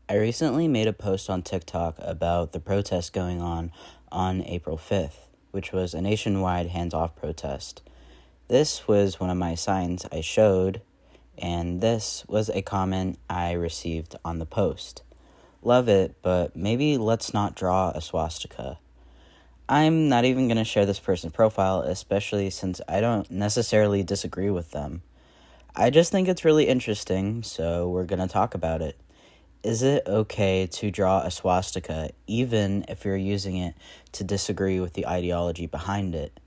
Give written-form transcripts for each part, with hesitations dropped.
I recently made a post on TikTok about the protest going on April 5th, which was a nationwide hands-off protest. This was one of my signs I showed, and this was a comment I received on the post. Love it, but maybe let's not draw a swastika. I'm not even going to share this person's profile, especially since I don't necessarily disagree with them. I just think it's really interesting, so we're going to talk about it. Is it okay to draw a swastika even if you're using it to disagree with the ideology behind it?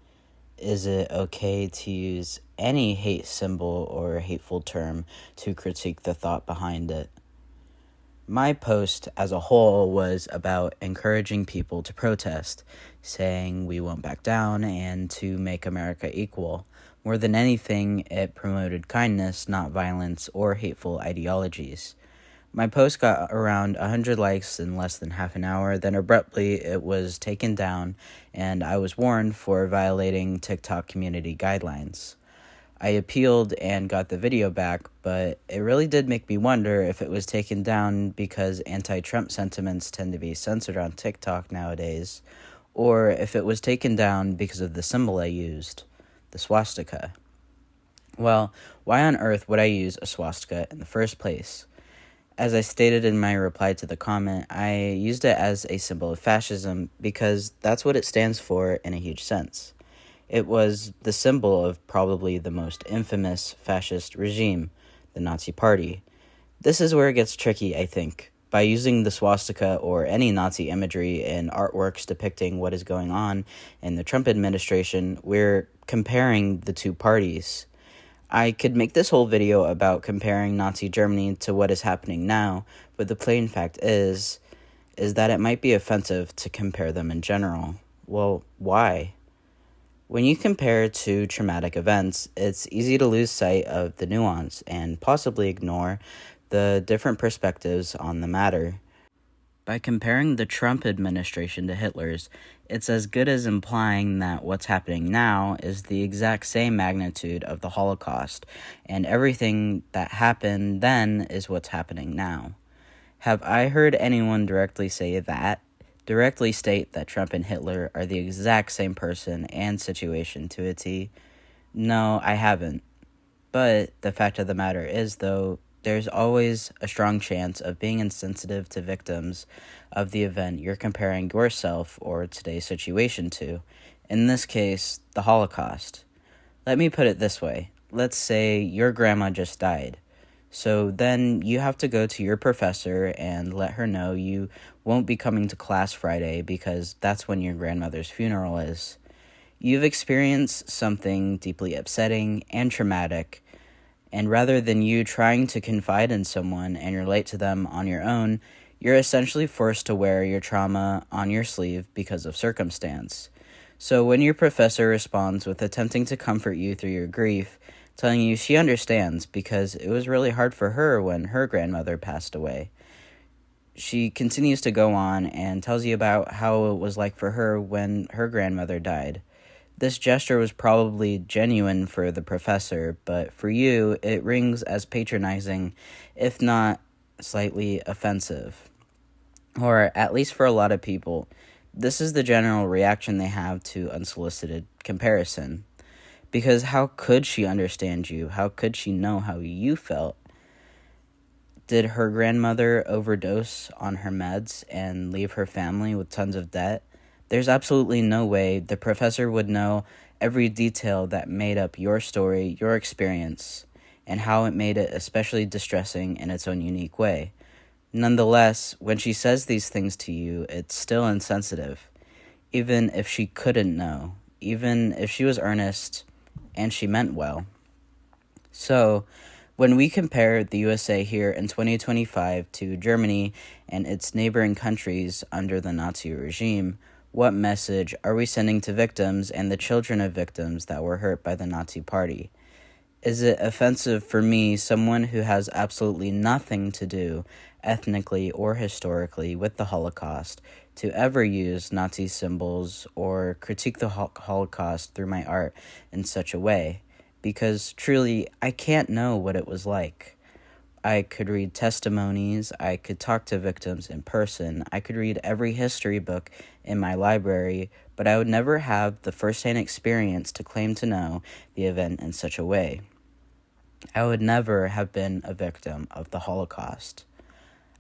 Is it okay to use any hate symbol or hateful term to critique the thought behind it? My post as a whole was about encouraging people to protest, saying we won't back down and to make America equal. More than anything, it promoted kindness, not violence or hateful ideologies. My post got around 100 likes in less than half an hour, then abruptly it was taken down, and I was warned for violating TikTok community guidelines. I appealed and got the video back, but it really did make me wonder if it was taken down because anti-Trump sentiments tend to be censored on TikTok nowadays, or if it was taken down because of the symbol I used, the swastika. Well, why on earth would I use a swastika in the first place? As I stated in my reply to the comment, I used it as a symbol of fascism because that's what it stands for in a huge sense. It was the symbol of probably the most infamous fascist regime, the Nazi Party. This is where it gets tricky, I think. By using the swastika or any Nazi imagery in artworks depicting what is going on in the Trump administration, we're comparing the two parties. I could make this whole video about comparing Nazi Germany to what is happening now, but the plain fact is that it might be offensive to compare them in general. Well, why? When you compare two traumatic events, it's easy to lose sight of the nuance and possibly ignore the different perspectives on the matter. By comparing the Trump administration to Hitler's, it's as good as implying that what's happening now is the exact same magnitude of the Holocaust, and everything that happened then is what's happening now. Have I heard anyone directly say that? Directly state that Trump and Hitler are the exact same person and situation to a T? No, I haven't. But the fact of the matter is, though, there's always a strong chance of being insensitive to victims of the event you're comparing yourself or today's situation to. In this case, the Holocaust. Let me put it this way. Let's say your grandma just died. So then you have to go to your professor and let her know you won't be coming to class Friday because that's when your grandmother's funeral is. You've experienced something deeply upsetting and traumatic, and rather than you trying to confide in someone and relate to them on your own, you're essentially forced to wear your trauma on your sleeve because of circumstance. So when your professor responds with attempting to comfort you through your grief, telling you she understands because it was really hard for her when her grandmother passed away, she continues to go on and tells you about how it was like for her when her grandmother died. This gesture was probably genuine for the professor, but for you, it rings as patronizing, if not slightly offensive. Or at least for a lot of people, this is the general reaction they have to unsolicited comparison. Because how could she understand you? How could she know how you felt? Did her grandmother overdose on her meds and leave her family with tons of debt? There's absolutely no way the professor would know every detail that made up your story, your experience, and how it made it especially distressing in its own unique way. Nonetheless, when she says these things to you, it's still insensitive. Even if she couldn't know, even if she was earnest and she meant well. So, when we compare the USA here in 2025 to Germany and its neighboring countries under the Nazi regime, what message are we sending to victims and the children of victims that were hurt by the Nazi Party? Is it offensive for me, someone who has absolutely nothing to do, ethnically or historically, with the Holocaust, to ever use Nazi symbols or critique the Holocaust through my art in such a way? Because truly, I can't know what it was like. I could read testimonies, I could talk to victims in person, I could read every history book in my library, but I would never have the first-hand experience to claim to know the event in such a way. I would never have been a victim of the Holocaust.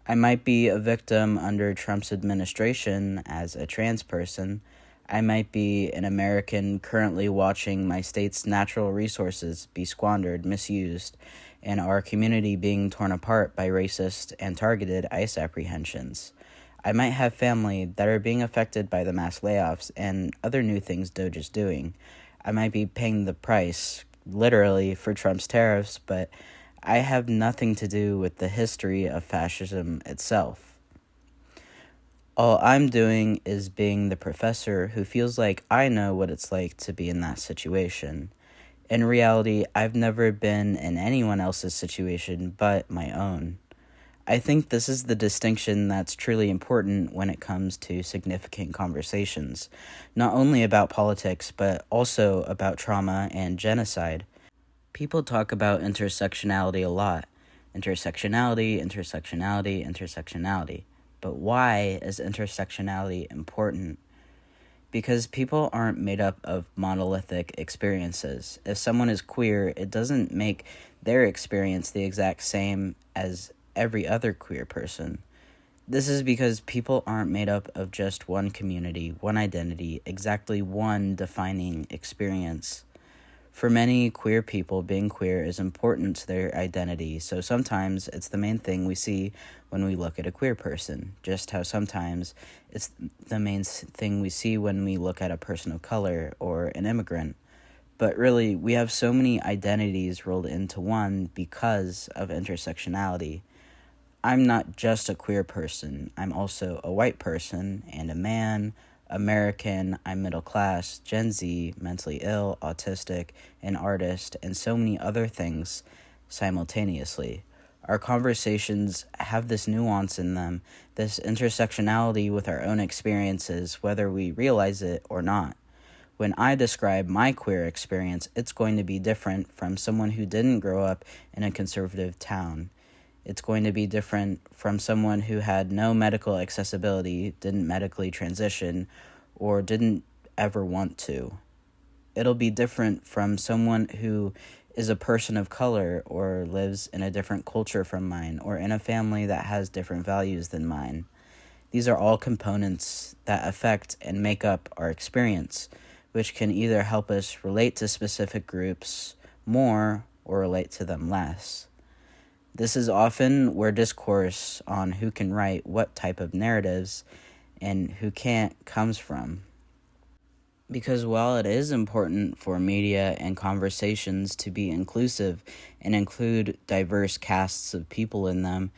I might be a victim under Trump's administration as a trans person. I might be an American currently watching my state's natural resources be squandered, misused, and our community being torn apart by racist and targeted ICE apprehensions. I might have family that are being affected by the mass layoffs and other new things DOGE is doing. I might be paying the price, literally, for Trump's tariffs, but I have nothing to do with the history of fascism itself. All I'm doing is being the professor who feels like I know what it's like to be in that situation. In reality, I've never been in anyone else's situation but my own. I think this is the distinction that's truly important when it comes to significant conversations, not only about politics, but also about trauma and genocide. People talk about intersectionality a lot. Intersectionality, intersectionality, intersectionality. But why is intersectionality important? Because people aren't made up of monolithic experiences. If someone is queer, it doesn't make their experience the exact same as every other queer person. This is because people aren't made up of just one community, one identity, exactly one defining experience. For many queer people, being queer is important to their identity, so sometimes it's the main thing we see when we look at a queer person, just how sometimes it's the main thing we see when we look at a person of color or an immigrant. But really, we have so many identities rolled into one because of intersectionality. I'm not just a queer person, I'm also a white person and a man, American, I'm middle class, Gen Z, mentally ill, autistic, an artist, and so many other things simultaneously. Our conversations have this nuance in them, this intersectionality with our own experiences, whether we realize it or not. When I describe my queer experience, it's going to be different from someone who didn't grow up in a conservative town. It's going to be different from someone who had no medical accessibility, didn't medically transition, or didn't ever want to. It'll be different from someone who is a person of color or lives in a different culture from mine or in a family that has different values than mine. These are all components that affect and make up our experience, which can either help us relate to specific groups more or relate to them less. This is often where discourse on who can write what type of narratives and who can't comes from. Because while it is important for media and conversations to be inclusive and include diverse casts of people in them,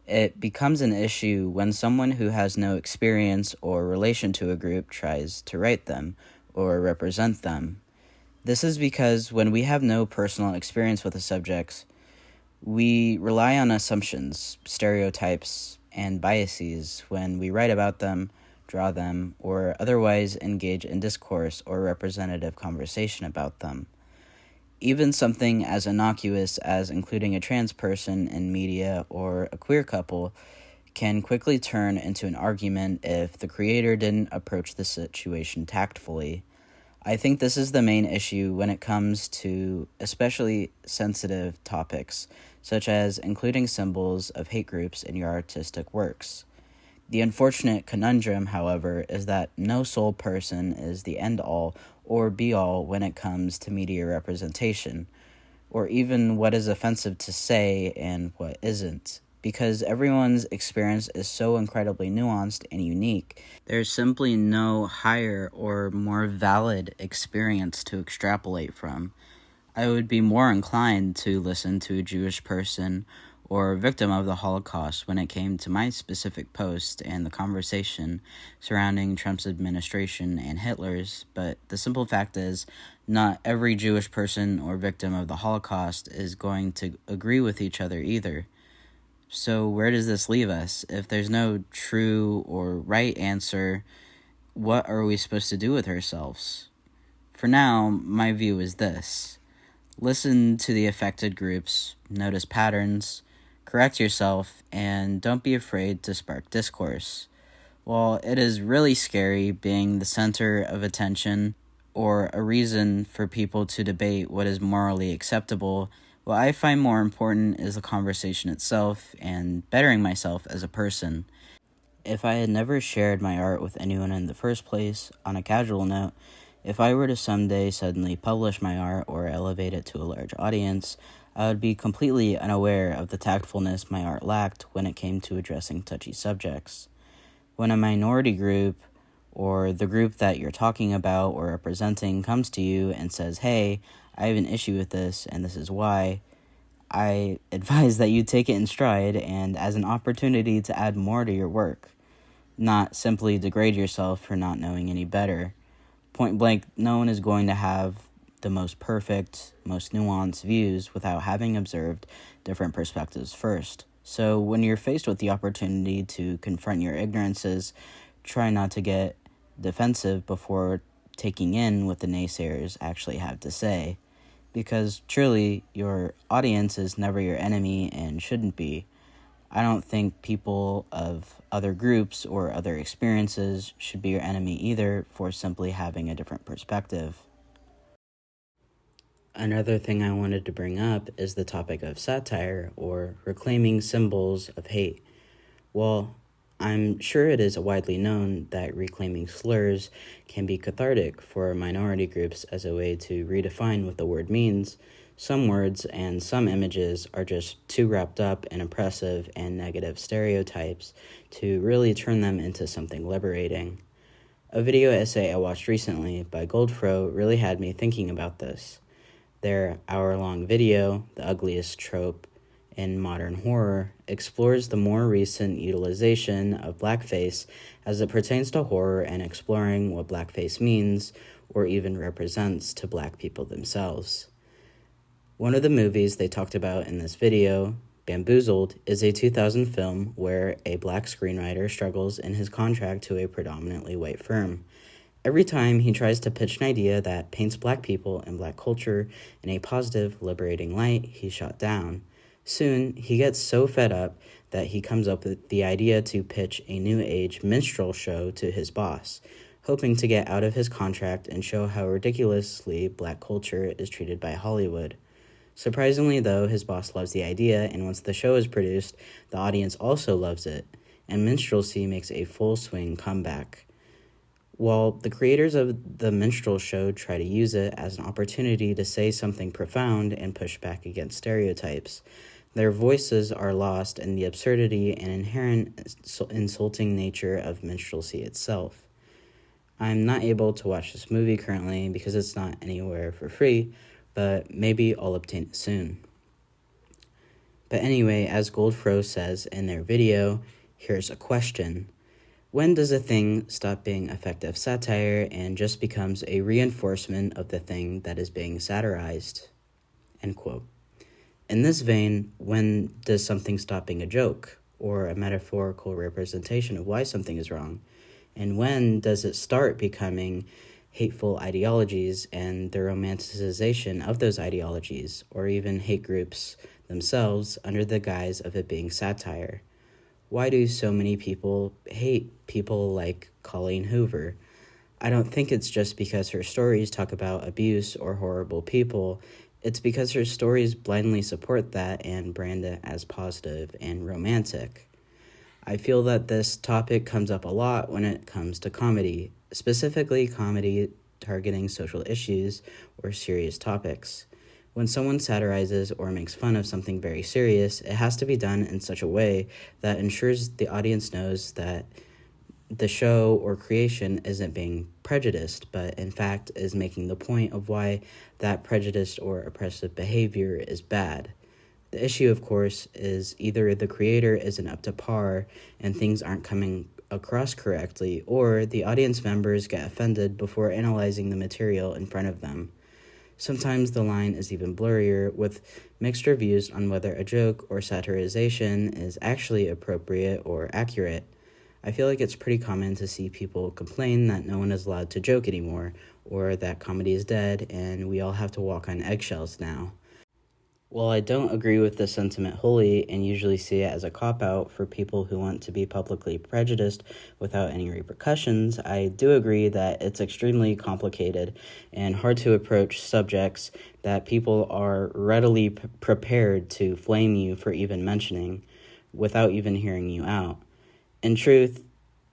it becomes an issue when someone who has no experience or relation to a group tries to write them or represent them. This is because when we have no personal experience with the subjects, we rely on assumptions, stereotypes, and biases when we write about them, draw them, or otherwise engage in discourse or representative conversation about them. Even something as innocuous as including a trans person in media or a queer couple can quickly turn into an argument if the creator didn't approach the situation tactfully. I think this is the main issue when it comes to especially sensitive topics, such as including symbols of hate groups in your artistic works. The unfortunate conundrum, however, is that no sole person is the end-all or be-all when it comes to media representation, or even what is offensive to say and what isn't. Because everyone's experience is so incredibly nuanced and unique, there's simply no higher or more valid experience to extrapolate from. I would be more inclined to listen to a Jewish person or a victim of the Holocaust when it came to my specific post and the conversation surrounding Trump's administration and Hitler's, but the simple fact is, not every Jewish person or victim of the Holocaust is going to agree with each other either. So where does this leave us? If there's no true or right answer, what are we supposed to do with ourselves? For now, my view is this. Listen to the affected groups, notice patterns, correct yourself, and don't be afraid to spark discourse. While it is really scary being the center of attention or a reason for people to debate what is morally acceptable, what I find more important is the conversation itself and bettering myself as a person. If I had never shared my art with anyone in the first place, on a casual note, if I were to someday suddenly publish my art or elevate it to a large audience, I would be completely unaware of the tactfulness my art lacked when it came to addressing touchy subjects. When a minority group or the group that you're talking about or representing comes to you and says, "Hey, I have an issue with this and this is why," I advise that you take it in stride and as an opportunity to add more to your work, not simply degrade yourself for not knowing any better. Point blank, no one is going to have the most perfect, most nuanced views without having observed different perspectives first. So when you're faced with the opportunity to confront your ignorances, try not to get defensive before taking in what the naysayers actually have to say, because truly your audience is never your enemy and shouldn't be. I don't think people of other groups or other experiences should be your enemy either for simply having a different perspective. Another thing I wanted to bring up is the topic of satire or reclaiming symbols of hate. Well, I'm sure it is widely known that reclaiming slurs can be cathartic for minority groups as a way to redefine what the word means. Some words and some images are just too wrapped up in oppressive and negative stereotypes to really turn them into something liberating. A video essay I watched recently by Goldfro really had me thinking about this. Their hour-long video, The Ugliest Trope in Modern Horror, explores the more recent utilization of blackface as it pertains to horror and exploring what blackface means or even represents to black people themselves. One of the movies they talked about in this video, Bamboozled, is a 2000 film where a black screenwriter struggles in his contract to a predominantly white firm. Every time he tries to pitch an idea that paints black people and black culture in a positive, liberating light, he's shot down. Soon, he gets so fed up that he comes up with the idea to pitch a new age minstrel show to his boss, hoping to get out of his contract and show how ridiculously black culture is treated by Hollywood. Surprisingly, though, his boss loves the idea, and once the show is produced, the audience also loves it, and minstrelsy makes a full swing comeback. While the creators of the minstrel show try to use it as an opportunity to say something profound and push back against stereotypes, their voices are lost in the absurdity and inherent insulting nature of minstrelsy itself. I'm not able to watch this movie currently because it's not anywhere for free, but maybe I'll obtain it soon. But anyway, as Goldfro says in their video, here's a question. When does a thing stop being effective satire and just becomes a reinforcement of the thing that is being satirized? End quote. In this vein, when does something stop being a joke or a metaphorical representation of why something is wrong? And when does it start becoming hateful ideologies and the romanticization of those ideologies, or even hate groups themselves under the guise of it being satire? Why do so many people hate people like Colleen Hoover? I don't think it's just because her stories talk about abuse or horrible people. It's because her stories blindly support that and brand it as positive and romantic. I feel that this topic comes up a lot when it comes to comedy, specifically comedy targeting social issues or serious topics. When someone satirizes or makes fun of something very serious, it has to be done in such a way that ensures the audience knows that the show or creation isn't being prejudiced, but in fact is making the point of why that prejudiced or oppressive behavior is bad. The issue, of course, is either the creator isn't up to par and things aren't coming across correctly, or the audience members get offended before analyzing the material in front of them. Sometimes the line is even blurrier, with mixed reviews on whether a joke or satirization is actually appropriate or accurate. I feel like it's pretty common to see people complain that no one is allowed to joke anymore, or that comedy is dead and we all have to walk on eggshells now. While I don't agree with this sentiment wholly and usually see it as a cop-out for people who want to be publicly prejudiced without any repercussions, I do agree that it's extremely complicated and hard to approach subjects that people are readily prepared to flame you for even mentioning without even hearing you out. In truth,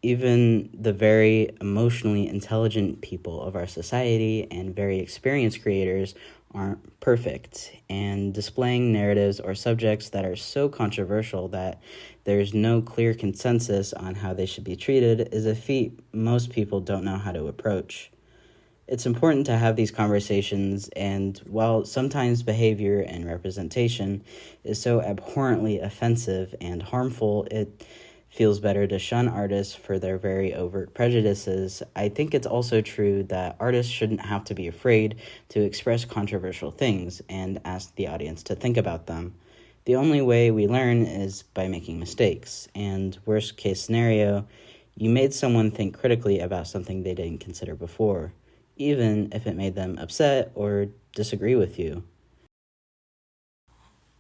even the very emotionally intelligent people of our society and very experienced creators aren't perfect, and displaying narratives or subjects that are so controversial that there's no clear consensus on how they should be treated is a feat most people don't know how to approach. It's important to have these conversations, and while sometimes behavior and representation is so abhorrently offensive and harmful, it feels better to shun artists for their very overt prejudices. I think it's also true that artists shouldn't have to be afraid to express controversial things and ask the audience to think about them. The only way we learn is by making mistakes, and worst case scenario, you made someone think critically about something they didn't consider before, even if it made them upset or disagree with you.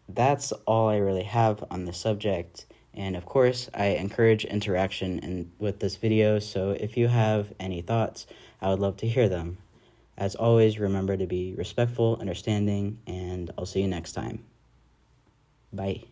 That's all I really have on the subject. And of course, I encourage interaction with this video, so if you have any thoughts, I would love to hear them. As always, remember to be respectful, understanding, and I'll see you next time. Bye.